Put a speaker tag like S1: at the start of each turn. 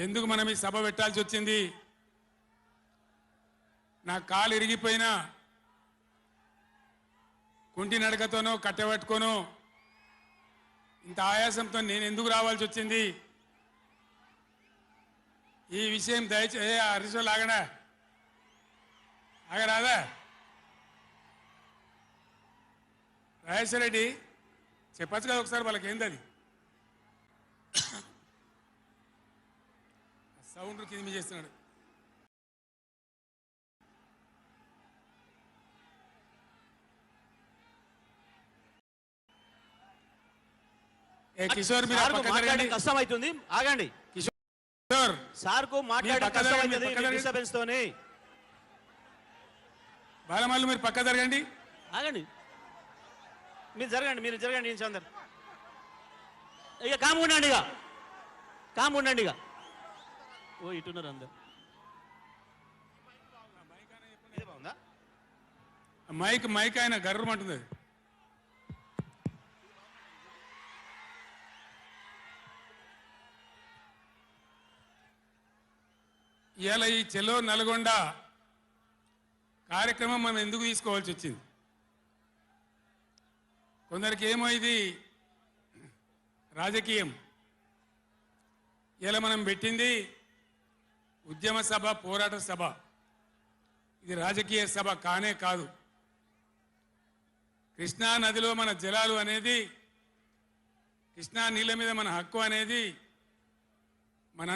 S1: ఎందుకు మనం ఈ సభ పెట్టాల్సి వచ్చింది? నా కాలు ఇరిగిపోయినా కుంటి నడకతోనో కట్టెబట్టుకోనో ఇంత ఆయాసంతో నేను ఎందుకు రావాల్సి వచ్చింది? ఈ విషయం దయచేసి హరీశ్వర్ ఆగడా ఆగరాదా? రాజేశ్వర రెడ్డి చెప్పచ్చు కదా ఒకసారి వాళ్ళకి ఏంది అది సౌండ్ కింద చేస్తున్నాడు. కిషోర్ మీరు
S2: కష్టం అవుతుంది, ఆగండి. కిషోర్ సార్ కు మాట్లాడడం కష్టం అవుతుంది డిస్టర్బెన్స్ తోని.
S1: బాలమల్లు మీరు పక్క జరగండి,
S2: ఆగండి. మీరు జరగండి చందర్. ఇక కామ్ ఉండండి ఇక ఓ ఇటున్నారు అందరు.
S1: మైక్ ఆయన గర్రమంటుంది. ఇవాళ ఈ చెలో నల్గొండ కార్యక్రమం మనం ఎందుకు తీసుకోవాల్సి వచ్చింది? కొందరికి ఏమో ఇది రాజకీయం. ఇలా మనం పెట్టింది ఉద్యమ సభ, పోరాట సభ. ఇది రాజకీయ సభ కానే కాదు. కృష్ణా నదిలో మన జలాలు అనేది, కృష్ణా నీళ్ళ మీద మన హక్కు అనేది